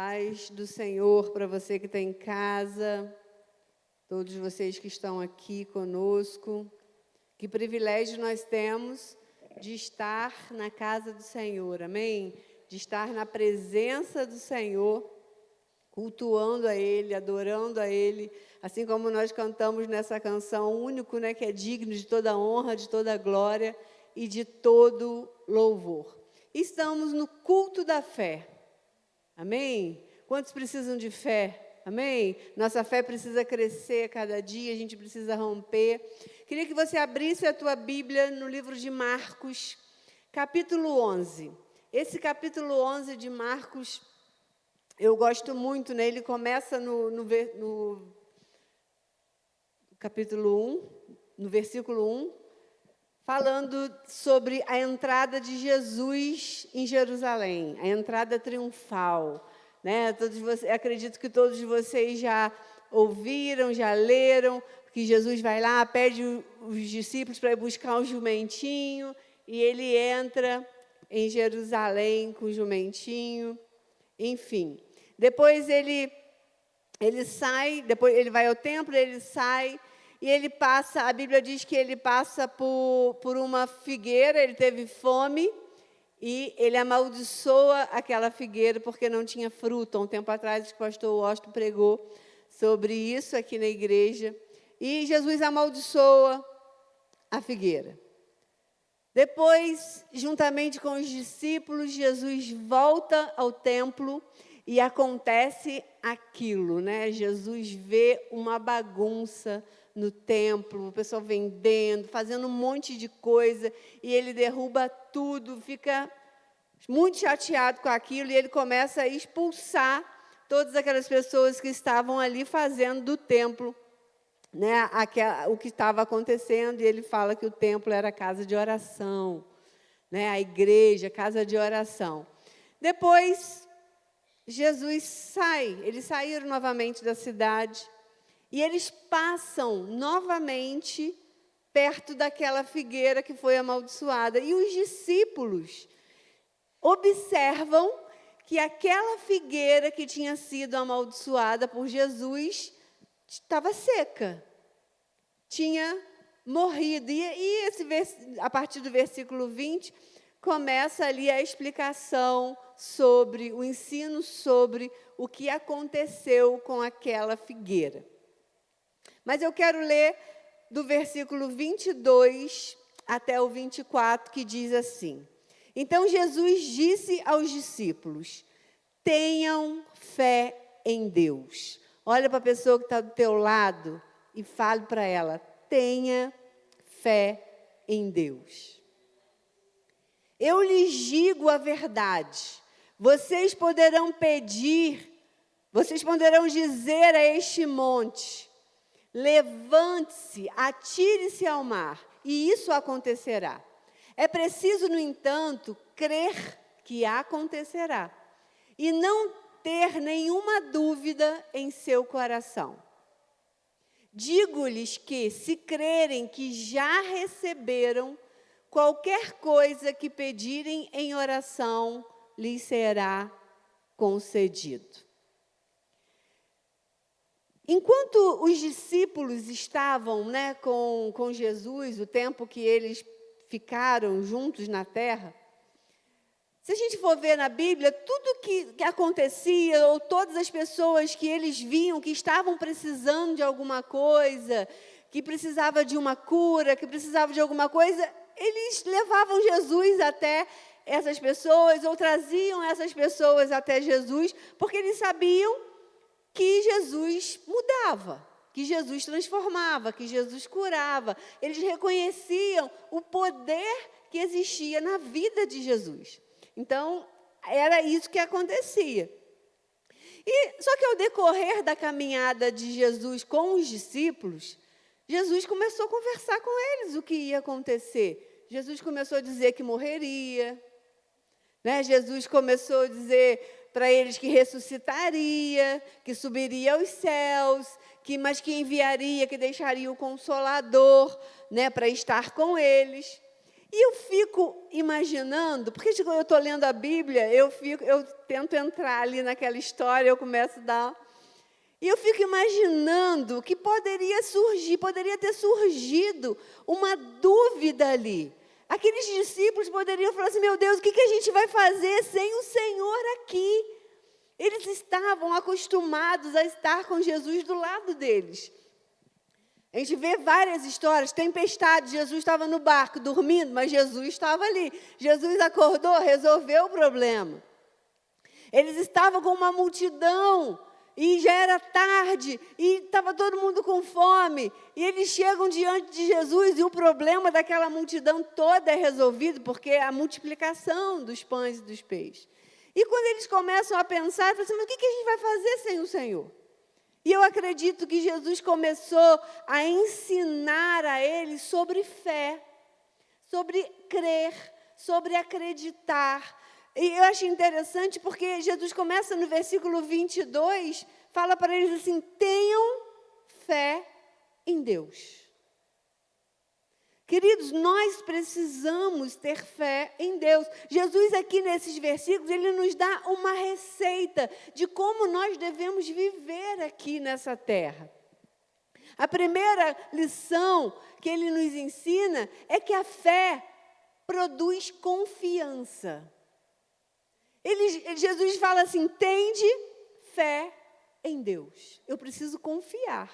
paz do Senhor para você que está em casa, todos vocês que estão aqui conosco. Que privilégio nós temos de estar na casa do Senhor, amém? De estar na presença do Senhor, cultuando a Ele, adorando a Ele, assim como nós cantamos nessa canção, o único, né, que é digno de toda honra, de toda glória e de todo louvor. Estamos no culto da fé. Amém? Quantos precisam de fé? Amém? Nossa fé precisa crescer a cada dia, a gente precisa romper. Queria que você abrisse a tua Bíblia no livro de Marcos, capítulo 11. Esse capítulo 11 de Marcos, eu gosto muito, né? Ele começa no capítulo 1, no versículo 1, falando sobre a entrada de Jesus em Jerusalém, a entrada triunfal, né? Acredito que todos vocês já ouviram, já leram, que Jesus vai lá, pede os discípulos para ir buscar um jumentinho, e ele entra em Jerusalém com o jumentinho, enfim. Depois ele sai, depois ele vai ao templo, ele sai, e ele passa, a Bíblia diz que ele passa por uma figueira, ele teve fome, e ele amaldiçoa aquela figueira porque não tinha fruto. Há um tempo atrás, o pastor Washington pregou sobre isso aqui na igreja, e Jesus amaldiçoa a figueira. Depois, juntamente com os discípulos, Jesus volta ao templo e acontece aquilo, né? Jesus vê uma bagunça no templo, o pessoal vendendo, fazendo um monte de coisa, e ele derruba tudo, fica muito chateado com aquilo, e ele começa a expulsar todas aquelas pessoas que estavam ali fazendo do templo, né, o que estava acontecendo, e ele fala que o templo era casa de oração, né, a igreja, casa de oração. Depois, Jesus sai, eles saíram novamente da cidade, e eles passam novamente perto daquela figueira que foi amaldiçoada. E os discípulos observam que aquela figueira que tinha sido amaldiçoada por Jesus estava seca, tinha morrido. E a partir do versículo 20, começa ali a explicação sobre, o ensino sobre o que aconteceu com aquela figueira. Mas eu quero ler do versículo 22 até o 24, que diz assim: Então Jesus disse aos discípulos: tenham fé em Deus. Olha para a pessoa que está do teu lado e fale para ela: tenha fé em Deus. Eu lhes digo a verdade. Vocês poderão dizer a este monte: levante-se, atire-se ao mar, e isso acontecerá. É preciso, no entanto, crer que acontecerá, e não ter nenhuma dúvida em seu coração. Digo-lhes que, se crerem que já receberam, qualquer coisa que pedirem em oração, lhes será concedido. Enquanto os discípulos estavam, né, com Jesus, o tempo que eles ficaram juntos na terra, se a gente for ver na Bíblia, tudo que acontecia, ou todas as pessoas que eles viam que estavam precisando de alguma coisa, que precisava de uma cura, que precisava de alguma coisa, eles levavam Jesus até essas pessoas, ou traziam essas pessoas até Jesus, porque eles sabiam que Jesus mudava, que Jesus transformava, que Jesus curava. Eles reconheciam o poder que existia na vida de Jesus. Então, era isso que acontecia. Só que ao decorrer da caminhada de Jesus com os discípulos, Jesus começou a conversar com eles o que ia acontecer. Jesus começou a dizer que morreria, né? Jesus começou a dizer para eles que ressuscitaria, que subiria aos céus, mas que enviaria, que deixaria o Consolador, né, para estar com eles. E eu fico imaginando, porque quando eu estou lendo a Bíblia, eu tento entrar ali naquela história, eu começo a dar... E eu fico imaginando que poderia ter surgido uma dúvida ali. Aqueles discípulos poderiam falar assim, meu Deus, o que a gente vai fazer sem o Senhor aqui? Eles estavam acostumados a estar com Jesus do lado deles. A gente vê várias histórias, tempestade, Jesus estava no barco dormindo, mas Jesus estava ali. Jesus acordou, resolveu o problema. Eles estavam com uma multidão, e já era tarde, e estava todo mundo com fome. E eles chegam diante de Jesus, e o problema daquela multidão toda é resolvido, porque é a multiplicação dos pães e dos peixes. E quando eles começam a pensar, eles falam assim, mas o que a gente vai fazer sem o Senhor? E eu acredito que Jesus começou a ensinar a eles sobre fé, sobre crer, sobre acreditar. E eu acho interessante porque Jesus começa no versículo 22, fala para eles assim, tenham fé em Deus. Queridos, nós precisamos ter fé em Deus. Jesus aqui nesses versículos, ele nos dá uma receita de como nós devemos viver aqui nessa terra. A primeira lição que ele nos ensina é que a fé produz confiança. Jesus fala assim, tende fé em Deus. Eu preciso confiar.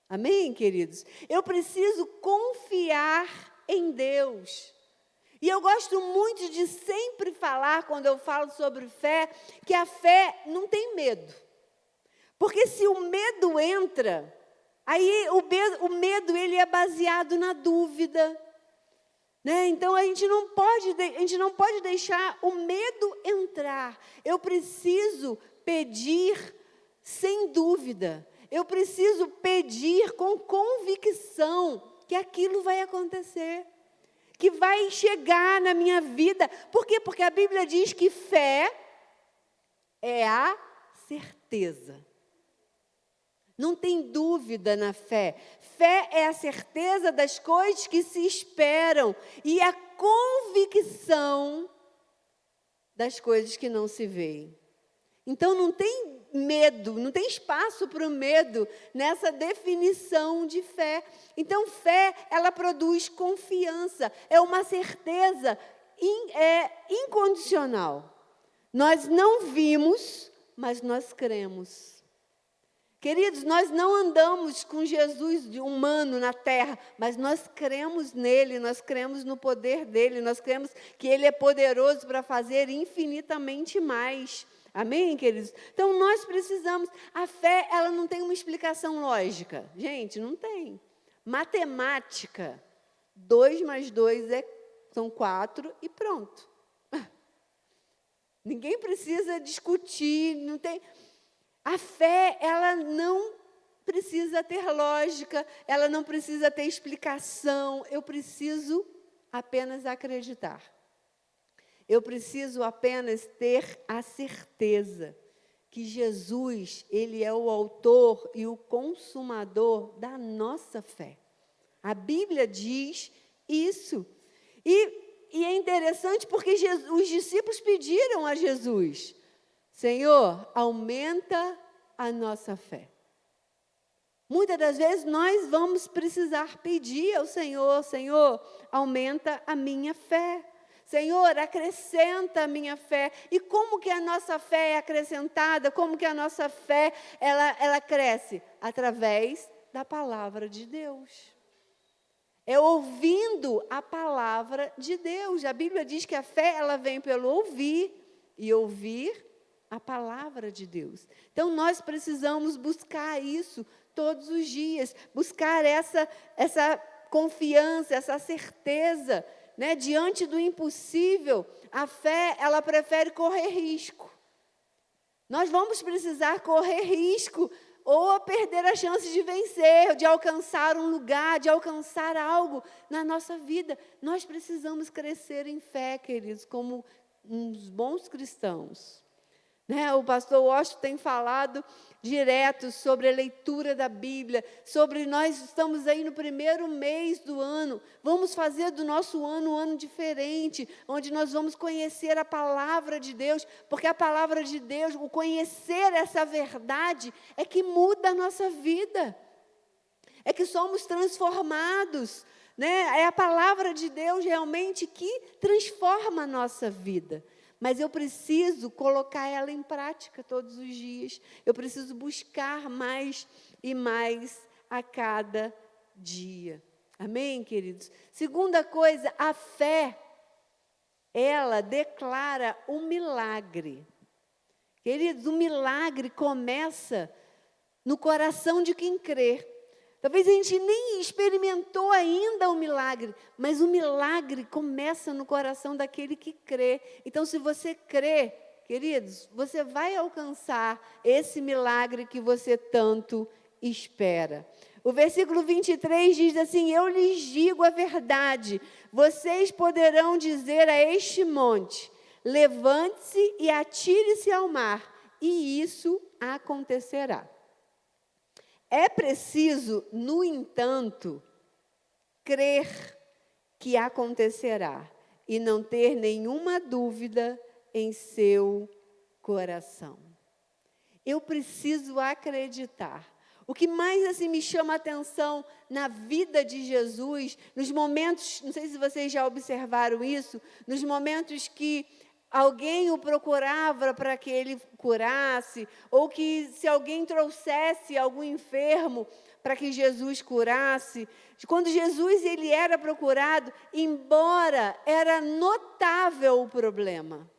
Amém, queridos? Eu preciso confiar em Deus. E eu gosto muito de sempre falar, quando eu falo sobre fé, que a fé não tem medo. Porque se o medo entra, aí o medo ele é baseado na dúvida. Né? Então, a gente não pode deixar o medo entrar. Eu preciso pedir sem dúvida. Eu preciso pedir com convicção que aquilo vai acontecer, que vai chegar na minha vida. Por quê? Porque a Bíblia diz que fé é a certeza. Não tem dúvida na fé. Fé é a certeza das coisas que se esperam e a convicção das coisas que não se veem. Então, não tem medo, não tem espaço para o medo nessa definição de fé. Então, fé, ela produz confiança, é uma certeza incondicional. Nós não vimos, mas nós cremos. Queridos, nós não andamos com Jesus humano na terra, mas nós cremos nele, nós cremos no poder dele, nós cremos que ele é poderoso para fazer infinitamente mais. Amém, queridos? Então, nós precisamos... A fé, ela não tem uma explicação lógica. Gente, não tem. Matemática, 2 mais 2 são 4 e pronto. Ninguém precisa discutir, não tem... A fé, ela não precisa ter lógica, ela não precisa ter explicação. Eu preciso apenas acreditar. Eu preciso apenas ter a certeza que Jesus, ele é o autor e o consumador da nossa fé. A Bíblia diz isso. E é interessante porque os discípulos pediram a Jesus, Senhor, aumenta a nossa fé. Muitas das vezes nós vamos precisar pedir ao Senhor, Senhor, aumenta a minha fé. Senhor, acrescenta a minha fé. E como que a nossa fé é acrescentada? Como que a nossa fé ela cresce? Através da palavra de Deus. É ouvindo a palavra de Deus. A Bíblia diz que a fé ela vem pelo ouvir e ouvir a palavra de Deus. Então, nós precisamos buscar isso todos os dias, buscar essa confiança, essa certeza, né? Diante do impossível, a fé, ela prefere correr risco. Nós vamos precisar correr risco ou perder a chance de vencer, de alcançar um lugar, de alcançar algo na nossa vida. Nós precisamos crescer em fé, queridos, como uns bons cristãos. Né? O pastor Washington tem falado direto sobre a leitura da Bíblia, sobre nós estamos aí no primeiro mês do ano, vamos fazer do nosso ano um ano diferente, onde nós vamos conhecer a palavra de Deus, porque a palavra de Deus, o conhecer essa verdade, é que muda a nossa vida, é que somos transformados, né? É a palavra de Deus realmente que transforma a nossa vida. Mas eu preciso colocar ela em prática todos os dias. Eu preciso buscar mais e mais a cada dia. Amém, queridos? Segunda coisa, a fé, ela declara o milagre. Queridos, o milagre começa no coração de quem crê. Talvez a gente nem experimentou ainda o milagre, mas o milagre começa no coração daquele que crê. Então, se você crê, queridos, você vai alcançar esse milagre que você tanto espera. O versículo 23 diz assim: eu lhes digo a verdade, vocês poderão dizer a este monte, levante-se e atire-se ao mar, e isso acontecerá. É preciso, no entanto, crer que acontecerá e não ter nenhuma dúvida em seu coração. Eu preciso acreditar. O que mais assim me chama a atenção na vida de Jesus, nos momentos, não sei se vocês já observaram isso, nos momentos que alguém o procurava para que ele curasse, ou que se alguém trouxesse algum enfermo para que Jesus curasse. Quando Jesus ele era procurado, embora era notável o problema.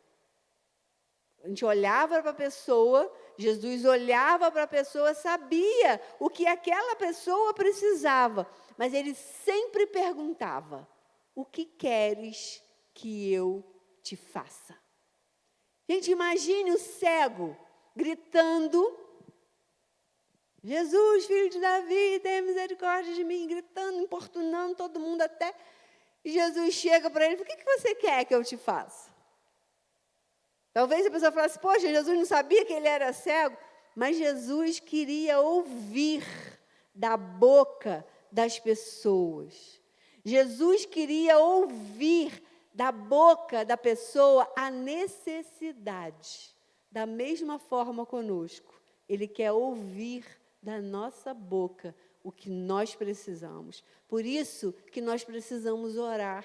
A gente olhava para a pessoa, Jesus olhava para a pessoa, sabia o que aquela pessoa precisava, mas ele sempre perguntava: o que queres que eu te faça? Gente, imagine o cego gritando: Jesus, filho de Davi, tenha misericórdia de mim, gritando, importunando todo mundo até. E Jesus chega para ele: o que você quer que eu te faça? Talvez a pessoa falasse: poxa, Jesus não sabia que ele era cego, mas Jesus queria ouvir da boca das pessoas. Jesus queria ouvir da boca da pessoa a necessidade. Da mesma forma conosco, Ele quer ouvir da nossa boca o que nós precisamos. Por isso que nós precisamos orar.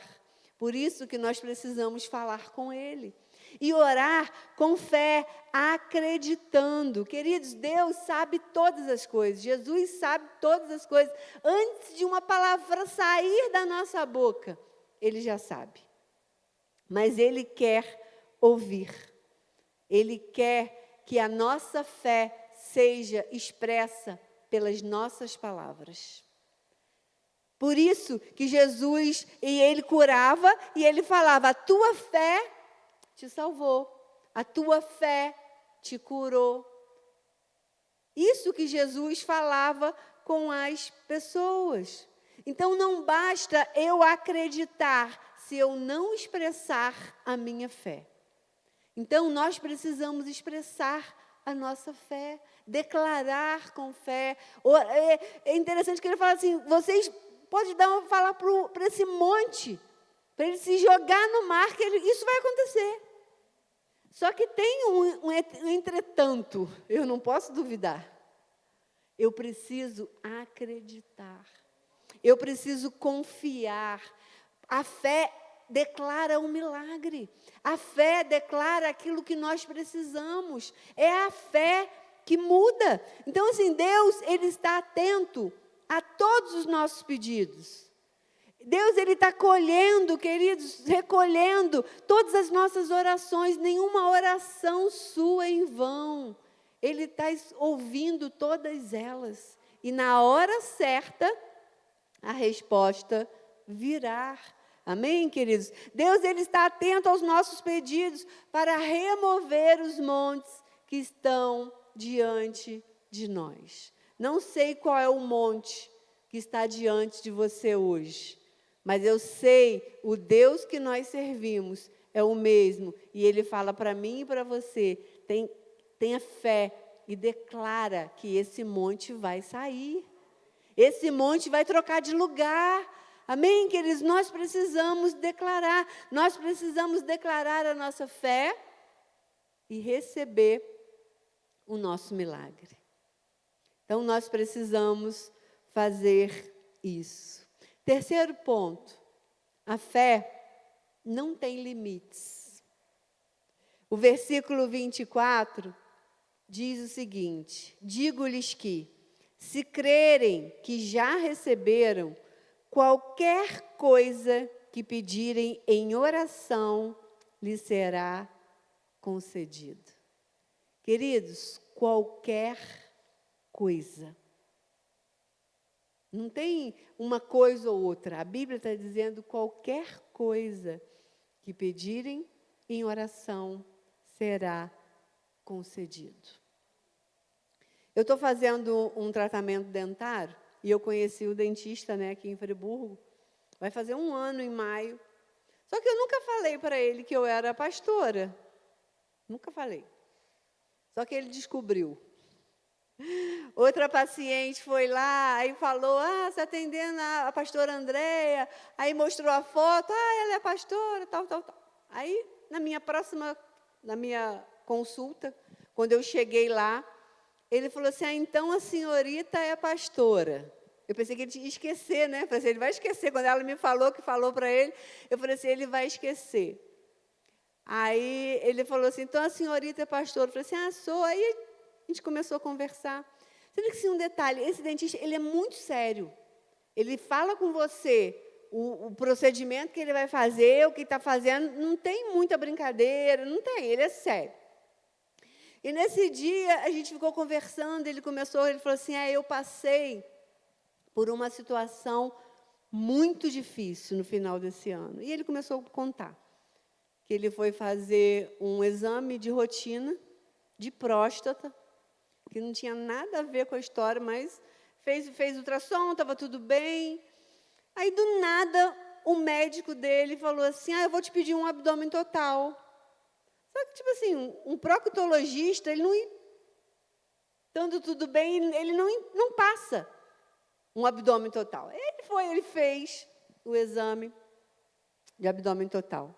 Por isso que nós precisamos falar com Ele. E orar com fé, acreditando. Queridos, Deus sabe todas as coisas. Jesus sabe todas as coisas. Antes de uma palavra sair da nossa boca, Ele já sabe. Mas Ele quer ouvir. Ele quer que a nossa fé seja expressa pelas nossas palavras. Por isso que Jesus, e Ele curava, e Ele falava: a tua fé te salvou, a tua fé te curou. Isso que Jesus falava com as pessoas. Então não basta eu acreditar se eu não expressar a minha fé. Então nós precisamos expressar a nossa fé, declarar com fé. É interessante que ele fala assim: vocês podem falar para esse monte, para ele se jogar no mar, que isso vai acontecer. Só que tem um entretanto, eu não posso duvidar. Eu preciso acreditar. Eu preciso confiar. A fé declara um milagre. A fé declara aquilo que nós precisamos. É a fé que muda. Então, assim, Deus, Ele está atento a todos os nossos pedidos. Deus, Ele está colhendo, queridos, recolhendo todas as nossas orações. Nenhuma oração sua em vão. Ele está ouvindo todas elas. E na hora certa, a resposta virá. Amém, queridos? Deus, Ele está atento aos nossos pedidos para remover os montes que estão diante de nós. Não sei qual é o monte que está diante de você hoje, mas eu sei, o Deus que nós servimos é o mesmo. E Ele fala para mim e para você: tenha fé e declara que esse monte vai sair. Esse monte vai trocar de lugar. Amém, queridos? Nós precisamos declarar a nossa fé e receber o nosso milagre. Então, nós precisamos fazer isso. Terceiro ponto, a fé não tem limites. O versículo 24 diz o seguinte: digo-lhes que, se crerem que já receberam, qualquer coisa que pedirem em oração, lhes será concedido. Queridos, qualquer coisa. Não tem uma coisa ou outra. A Bíblia está dizendo qualquer coisa que pedirem em oração será concedido. Eu estou fazendo um tratamento dentário e eu conheci o dentista, aqui em Friburgo. Vai fazer 1 ano em maio. Só que eu nunca falei para ele que eu era pastora. Nunca falei. Só que ele descobriu. Outra paciente foi lá, aí falou, você está atendendo a pastora Andréia, aí mostrou a foto, ela é pastora, tal. Aí, na minha consulta, quando eu cheguei lá, ele falou assim, então a senhorita é pastora. Eu pensei que ele ia esquecer, né? Falei assim, ele vai esquecer. Quando ela me falou que falou para ele, eu falei assim, ele vai esquecer. Aí ele falou assim, então a senhorita é pastora. Eu falei assim, sou. Aí a gente começou a conversar. Sendo que, sim, um detalhe, esse dentista, ele é muito sério. Ele fala com você o procedimento que ele vai fazer, o que está fazendo, não tem muita brincadeira, não tem, ele é sério. E nesse dia, a gente ficou conversando, ele falou assim, eu passei por uma situação muito difícil no final desse ano. E ele começou a contar que ele foi fazer um exame de rotina de próstata, que não tinha nada a ver com a história, mas fez ultrassom, estava tudo bem. Aí, do nada, o médico dele falou assim, eu vou te pedir um abdômen total. Só que, tipo assim, um proctologista, ele não... Estando tudo bem, ele não passa um abdômen total. Ele fez o exame de abdômen total.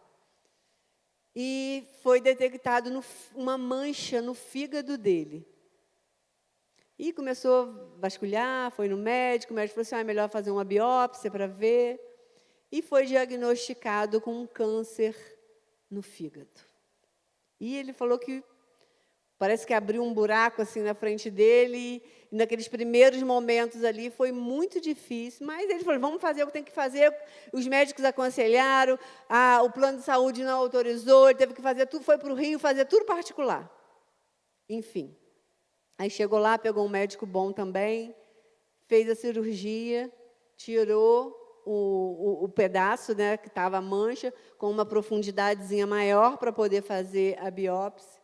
E foi detectado uma mancha no fígado dele. E começou a vasculhar, foi no médico, o médico falou assim, é melhor fazer uma biópsia para ver. E foi diagnosticado com um câncer no fígado. E ele falou que parece que abriu um buraco assim na frente dele, e naqueles primeiros momentos ali foi muito difícil, mas ele falou, vamos fazer o que tem que fazer. Os médicos aconselharam, o plano de saúde não autorizou, ele teve que fazer tudo, foi para o Rio fazer tudo particular. Enfim. Aí chegou lá, pegou um médico bom também, fez a cirurgia, tirou o pedaço, que estava a mancha, com uma profundidadezinha maior para poder fazer a biópsia.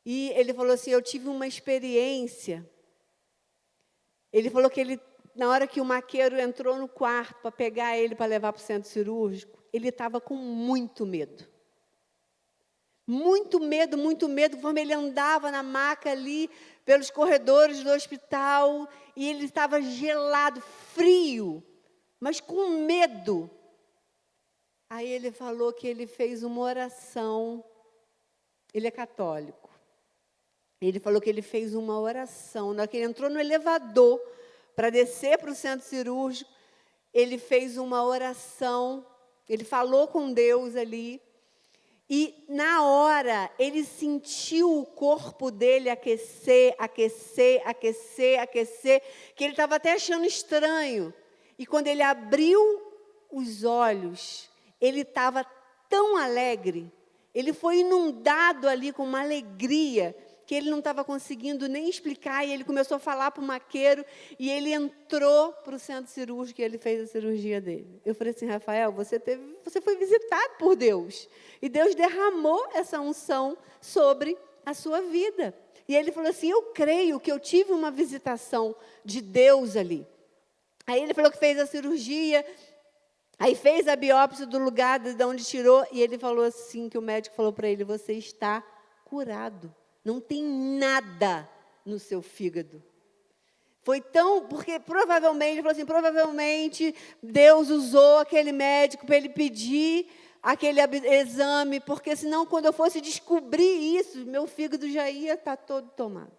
E ele falou assim, eu tive uma experiência. Ele falou que na hora que o maqueiro entrou no quarto para pegar ele, para levar para o centro cirúrgico, ele estava com muito medo. Muito medo, conforme ele andava na maca ali, pelos corredores do hospital, e ele estava gelado, frio, mas com medo. Aí ele falou que ele fez uma oração, ele é católico. Ele falou que ele fez uma oração, na hora que ele entrou no elevador para descer para o centro cirúrgico, ele fez uma oração, ele falou com Deus ali, e, na hora, ele sentiu o corpo dele aquecer, que ele estava até achando estranho. E, quando ele abriu os olhos, ele estava tão alegre, ele foi inundado ali com uma alegria, que ele não estava conseguindo nem explicar, e ele começou a falar para o maqueiro, e ele entrou para o centro cirúrgico, e ele fez a cirurgia dele. Eu falei assim, Rafael, você foi visitado por Deus, e Deus derramou essa unção sobre a sua vida. E ele falou assim, eu creio que eu tive uma visitação de Deus ali. Aí ele falou que fez a cirurgia, aí fez a biópsia do lugar de onde tirou, e ele falou assim, que o médico falou para ele, você está curado. Não tem nada no seu fígado. Porque provavelmente, ele falou assim, provavelmente Deus usou aquele médico para ele pedir aquele exame, porque senão quando eu fosse descobrir isso, meu fígado já ia estar todo tomado.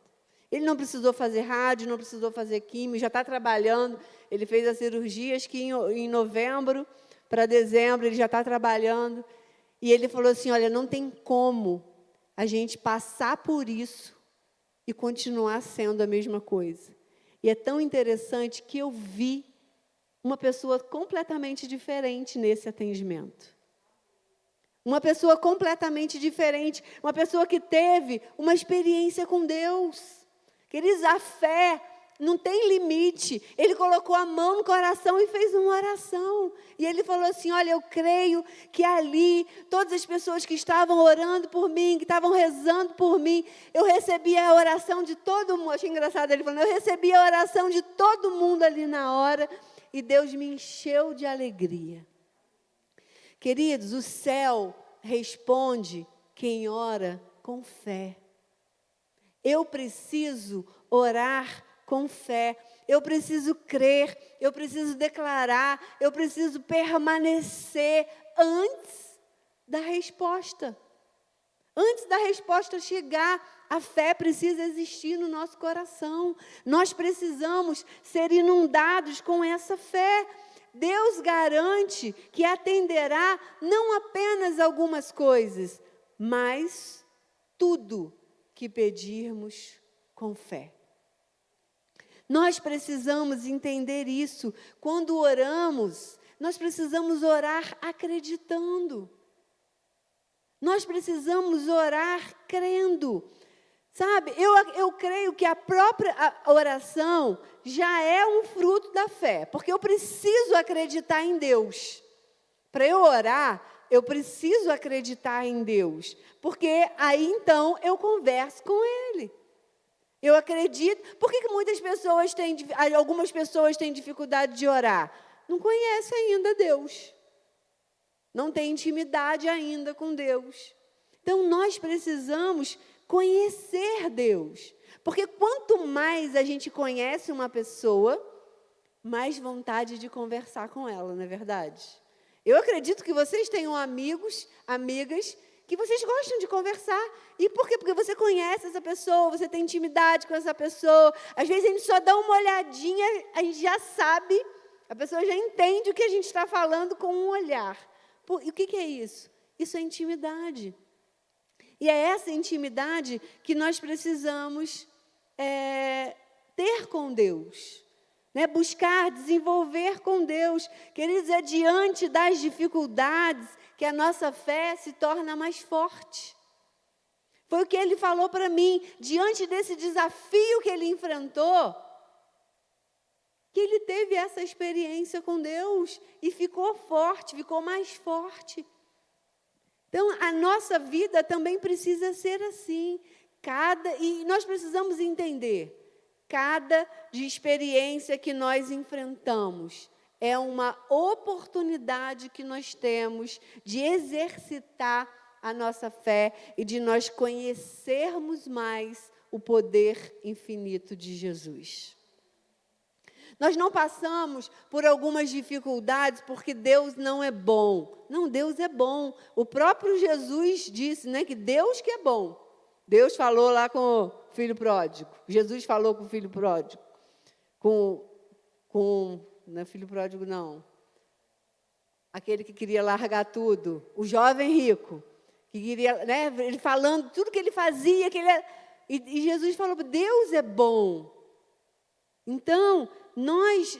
Ele não precisou fazer rádio, não precisou fazer químio, já está trabalhando. Ele fez as cirurgias que em novembro para dezembro ele já está trabalhando. E ele falou assim, olha, não tem como a gente passar por isso e continuar sendo a mesma coisa. E é tão interessante que eu vi uma pessoa completamente diferente nesse atendimento. Uma pessoa completamente diferente, uma pessoa que teve uma experiência com Deus. Queridos, a fé não tem limite. Ele colocou a mão no coração e fez uma oração. E ele falou assim, olha, eu creio que ali, todas as pessoas que estavam orando por mim, que estavam rezando por mim, eu recebi a oração de todo mundo. Achei engraçado ele falando, eu recebi a oração de todo mundo ali na hora, e Deus me encheu de alegria. Queridos, o céu responde quem ora com fé. Eu preciso orar com fé, eu preciso crer, eu preciso declarar, eu preciso permanecer antes da resposta. Antes da resposta chegar, a fé precisa existir no nosso coração. Nós precisamos ser inundados com essa fé. Deus garante que atenderá não apenas algumas coisas, mas tudo que pedirmos com fé. Nós precisamos entender isso. Quando oramos, nós precisamos orar acreditando. Nós precisamos orar crendo. Sabe, eu creio que a própria oração já é um fruto da fé, porque eu preciso acreditar em Deus. Para eu orar, eu preciso acreditar em Deus, porque aí então eu converso com Ele. Eu acredito. Por que algumas pessoas têm dificuldade de orar? Não conhecem ainda Deus. Não têm intimidade ainda com Deus. Então, nós precisamos conhecer Deus. Porque quanto mais a gente conhece uma pessoa, mais vontade de conversar com ela, não é verdade? Eu acredito que vocês tenham amigos, amigas, que vocês gostam de conversar. E por quê? Porque você conhece essa pessoa, você tem intimidade com essa pessoa. Às vezes a gente só dá uma olhadinha, a gente já sabe, a pessoa já entende o que a gente está falando com um olhar. E o que é isso? Isso é intimidade. E é essa intimidade que nós precisamos ter com Deus. Né? Buscar, desenvolver com Deus. Queridos, é diante das dificuldades que a nossa fé se torna mais forte. Foi o que ele falou para mim, diante desse desafio que ele enfrentou, que ele teve essa experiência com Deus e ficou forte, ficou mais forte. Então, a nossa vida também precisa ser assim. E nós precisamos entender, cada experiência que nós enfrentamos é uma oportunidade que nós temos de exercitar a nossa fé e de nós conhecermos mais o poder infinito de Jesus. Nós não passamos por algumas dificuldades porque Deus não é bom. Não, Deus é bom. O próprio Jesus disse, né, que Deus que é bom. Deus falou lá com o filho pródigo. Jesus falou com o filho pródigo. Não é filho pródigo, não. Aquele que queria largar tudo. O jovem rico. Que queria, né, ele falando tudo que ele fazia. E Jesus falou, Deus é bom. Então,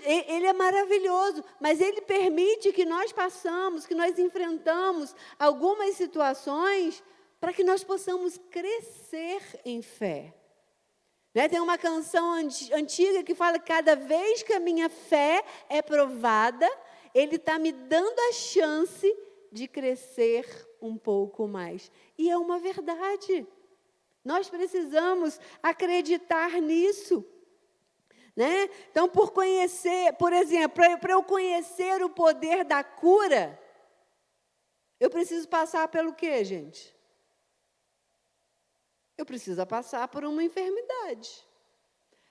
Ele é maravilhoso, mas Ele permite que nós passamos, que nós enfrentamos algumas situações para que nós possamos crescer em fé. Né? Tem uma canção antiga que fala que cada vez que a minha fé é provada, Ele está me dando a chance de crescer um pouco mais. E é uma verdade. Nós precisamos acreditar nisso. Né? Então, por exemplo, para eu conhecer o poder da cura, eu preciso passar pelo quê, gente? eu preciso passar por uma enfermidade.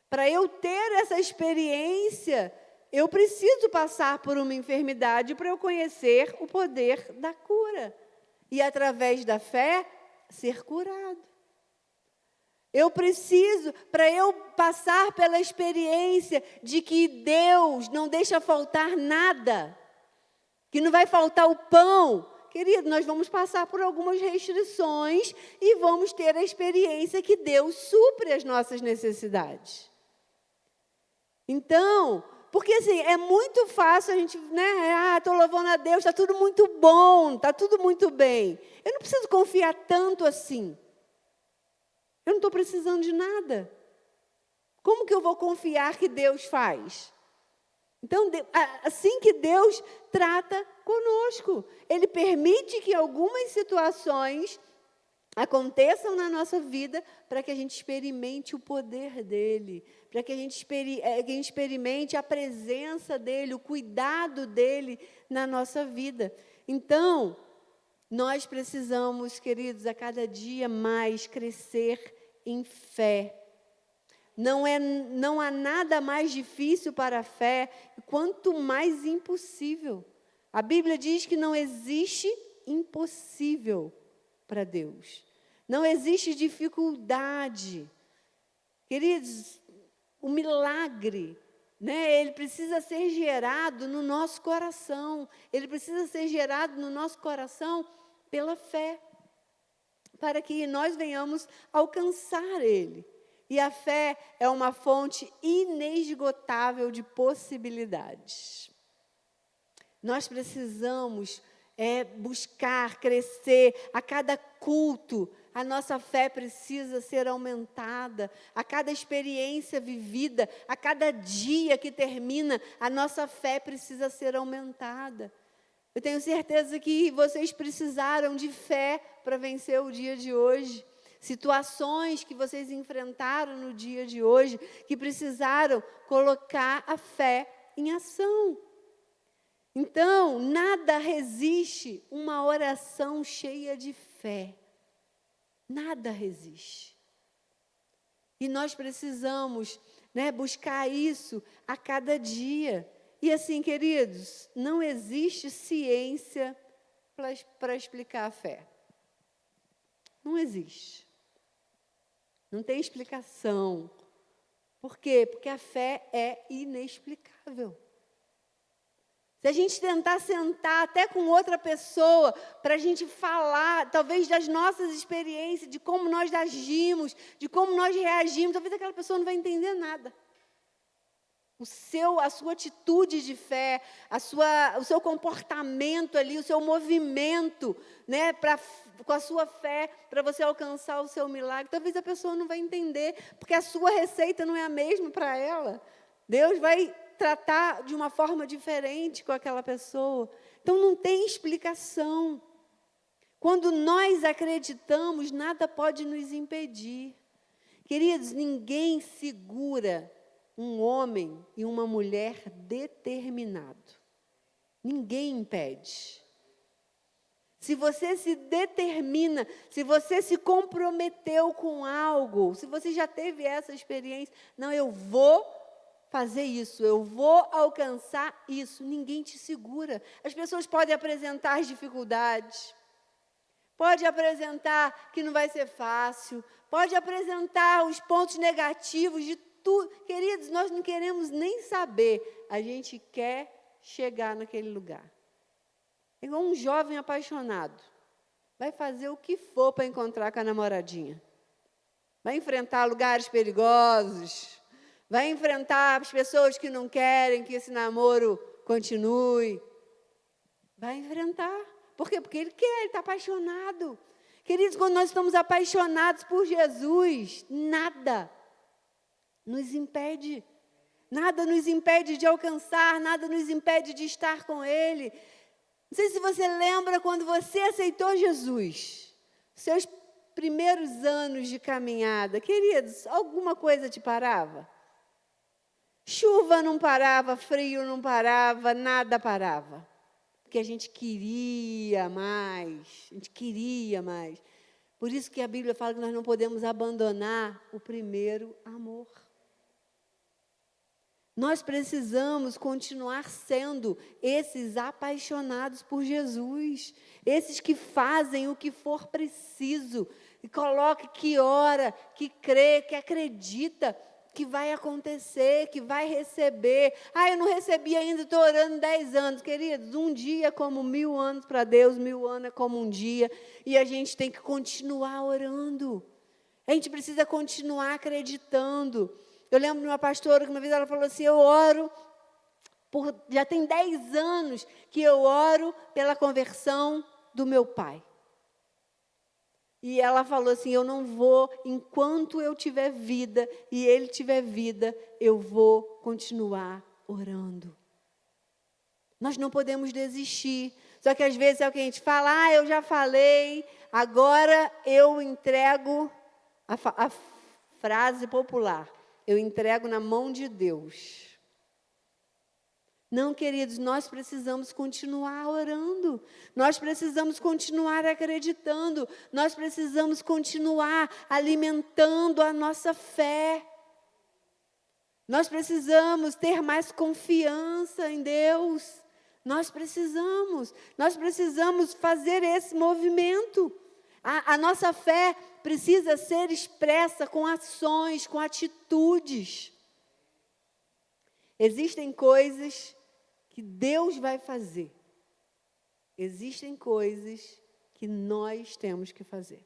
Para eu ter essa experiência, eu preciso passar por uma enfermidade para eu conhecer o poder da cura. E, através da fé, ser curado. Eu preciso, para eu passar pela experiência de que Deus não deixa faltar nada, que não vai faltar o pão. Querido, nós vamos passar por algumas restrições e vamos ter a experiência que Deus supre as nossas necessidades. Então, porque assim, é muito fácil a gente, estou louvando a Deus, está tudo muito bom, está tudo muito bem. Eu não preciso confiar tanto assim. Eu não estou precisando de nada. Como que eu vou confiar que Deus faz? Então, assim que Deus trata conosco, Ele permite que algumas situações aconteçam na nossa vida para que a gente experimente o poder dEle, para que a gente experimente a presença dEle, o cuidado dEle na nossa vida. Então, nós precisamos, queridos, a cada dia mais crescer em fé. Não há nada mais difícil para a fé, quanto mais impossível. A Bíblia diz que não existe impossível para Deus. Não existe dificuldade. Queridos, o milagre, ele precisa ser gerado no nosso coração. Ele precisa ser gerado no nosso coração pela fé, para que nós venhamos alcançar Ele. E a fé é uma fonte inesgotável de possibilidades. Nós precisamos buscar, crescer. A cada culto, a nossa fé precisa ser aumentada. A cada experiência vivida, a cada dia que termina, a nossa fé precisa ser aumentada. Eu tenho certeza que vocês precisaram de fé para vencer o dia de hoje. Situações que vocês enfrentaram no dia de hoje, que precisaram colocar a fé em ação. Então, nada resiste uma oração cheia de fé. Nada resiste. E nós precisamos, buscar isso a cada dia. E assim, queridos, não existe ciência para explicar a fé. Não existe. Não tem explicação. Por quê? Porque a fé é inexplicável. Se a gente tentar sentar até com outra pessoa, para a gente falar, talvez das nossas experiências, de como nós agimos, de como nós reagimos, talvez aquela pessoa não vai entender nada. A sua atitude de fé, o seu comportamento ali, o seu movimento, com a sua fé, para você alcançar o seu milagre, talvez a pessoa não vai entender, porque a sua receita não é a mesma para ela. Deus vai tratar de uma forma diferente com aquela pessoa. Então, não tem explicação. Quando nós acreditamos, nada pode nos impedir. Queridos, ninguém segura um homem e uma mulher determinado. Ninguém impede. Se você se determina, se você se comprometeu com algo, se você já teve essa experiência, não, eu vou fazer isso, eu vou alcançar isso, ninguém te segura. As pessoas podem apresentar dificuldades, pode apresentar que não vai ser fácil, pode apresentar os pontos negativos de tudo. Queridos, nós não queremos nem saber, a gente quer chegar naquele lugar. É igual um jovem apaixonado, vai fazer o que for para encontrar com a namoradinha. Vai enfrentar lugares perigosos, vai enfrentar as pessoas que não querem que esse namoro continue. Vai enfrentar. Por quê? Porque ele quer, ele está apaixonado. Queridos, quando nós estamos apaixonados por Jesus, nada nos impede. Nada nos impede de alcançar, nada nos impede de estar com Ele. Não sei se você lembra quando você aceitou Jesus, seus primeiros anos de caminhada. Queridos, alguma coisa te parava? Chuva não parava, frio não parava, nada parava. Porque a gente queria mais, Por isso que a Bíblia fala que nós não podemos abandonar o primeiro amor. Nós precisamos continuar sendo esses apaixonados por Jesus, esses que fazem o que for preciso, e coloca que ora, que crê, que acredita que vai acontecer, que vai receber. Eu não recebi ainda, estou orando 10 anos. Queridos, um dia é como 1000 anos para Deus, 1000 anos é como um dia, e a gente tem que continuar orando. A gente precisa continuar acreditando. Eu lembro de uma pastora que uma vez ela falou assim, eu oro, já tem 10 anos que eu oro pela conversão do meu pai. E ela falou assim, eu não vou, enquanto eu tiver vida e ele tiver vida, eu vou continuar orando. Nós não podemos desistir. Só que às vezes é o que a gente fala, eu já falei, agora eu entrego a frase popular. Eu entrego na mão de Deus. Não, queridos, nós precisamos continuar orando. Nós precisamos continuar acreditando. Nós precisamos continuar alimentando a nossa fé. Nós precisamos ter mais confiança em Deus. Nós precisamos fazer esse movimento. A nossa fé precisa ser expressa com ações, com atitudes. Existem coisas que Deus vai fazer. Existem coisas que nós temos que fazer.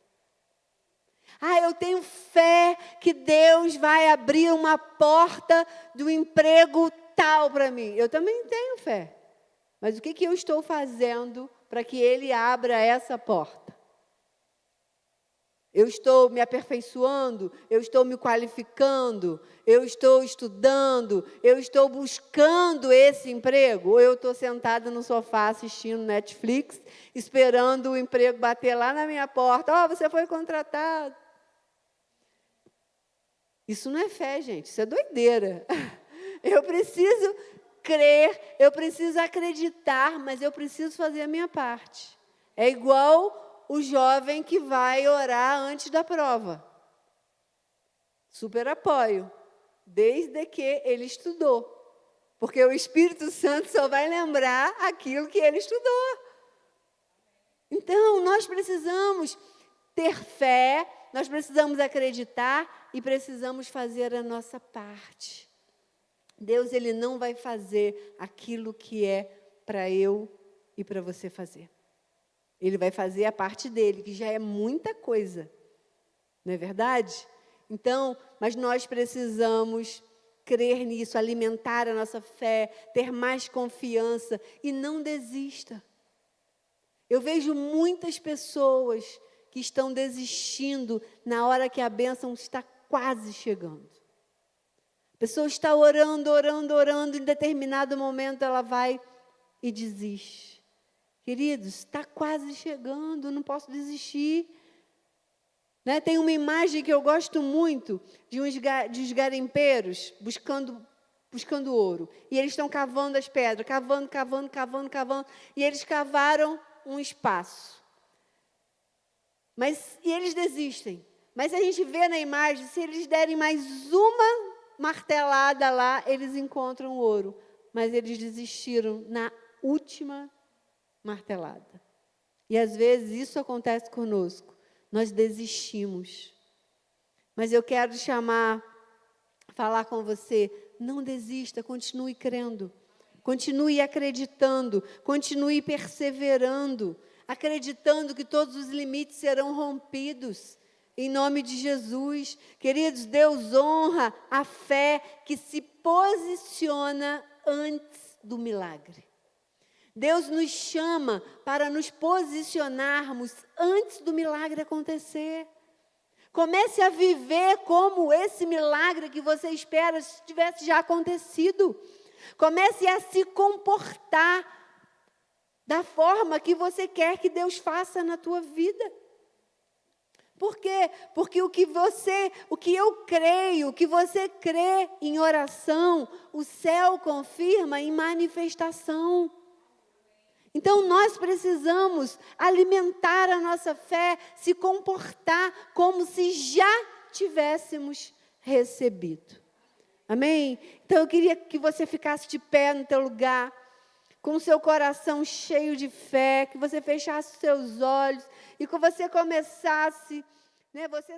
Eu tenho fé que Deus vai abrir uma porta do emprego tal para mim. Eu também tenho fé. Mas o que eu estou fazendo para que Ele abra essa porta? Eu estou me aperfeiçoando, eu estou me qualificando, eu estou estudando, eu estou buscando esse emprego, ou eu estou sentada no sofá assistindo Netflix, esperando o emprego bater lá na minha porta, você foi contratado. Isso não é fé, gente, isso é doideira. Eu preciso crer, eu preciso acreditar, mas eu preciso fazer a minha parte. É igual o jovem que vai orar antes da prova. Super apoio, desde que ele estudou. Porque o Espírito Santo só vai lembrar aquilo que ele estudou. Então, nós precisamos ter fé, nós precisamos acreditar e precisamos fazer a nossa parte. Deus, Ele não vai fazer aquilo que é para eu e para você fazer. Ele vai fazer a parte dele, que já é muita coisa. Não é verdade? Então, mas nós precisamos crer nisso, alimentar a nossa fé, ter mais confiança e não desista. Eu vejo muitas pessoas que estão desistindo na hora que a bênção está quase chegando. A pessoa está orando, em determinado momento ela vai e desiste. Queridos, está quase chegando, não posso desistir. Tem uma imagem que eu gosto muito de uns garimpeiros buscando ouro. E eles estão cavando as pedras, cavando. E eles cavaram um espaço. E eles desistem. Mas a gente vê na imagem, se eles derem mais uma martelada lá, eles encontram ouro. Mas eles desistiram na última martelada. E às vezes isso acontece conosco. Nós desistimos. Mas eu quero falar com você, não desista, continue crendo. Continue acreditando, continue perseverando, acreditando que todos os limites serão rompidos. Em nome de Jesus. Queridos, Deus honra a fé que se posiciona antes do milagre. Deus nos chama para nos posicionarmos antes do milagre acontecer. Comece a viver como esse milagre que você espera se tivesse já acontecido. Comece a se comportar da forma que você quer que Deus faça na tua vida. Por quê? Porque o que eu creio, o que você crê em oração, o céu confirma em manifestação. Então, nós precisamos alimentar a nossa fé, se comportar como se já tivéssemos recebido. Amém? Então, eu queria que você ficasse de pé no teu lugar, com o seu coração cheio de fé, que você fechasse os seus olhos e que você começasse, né, você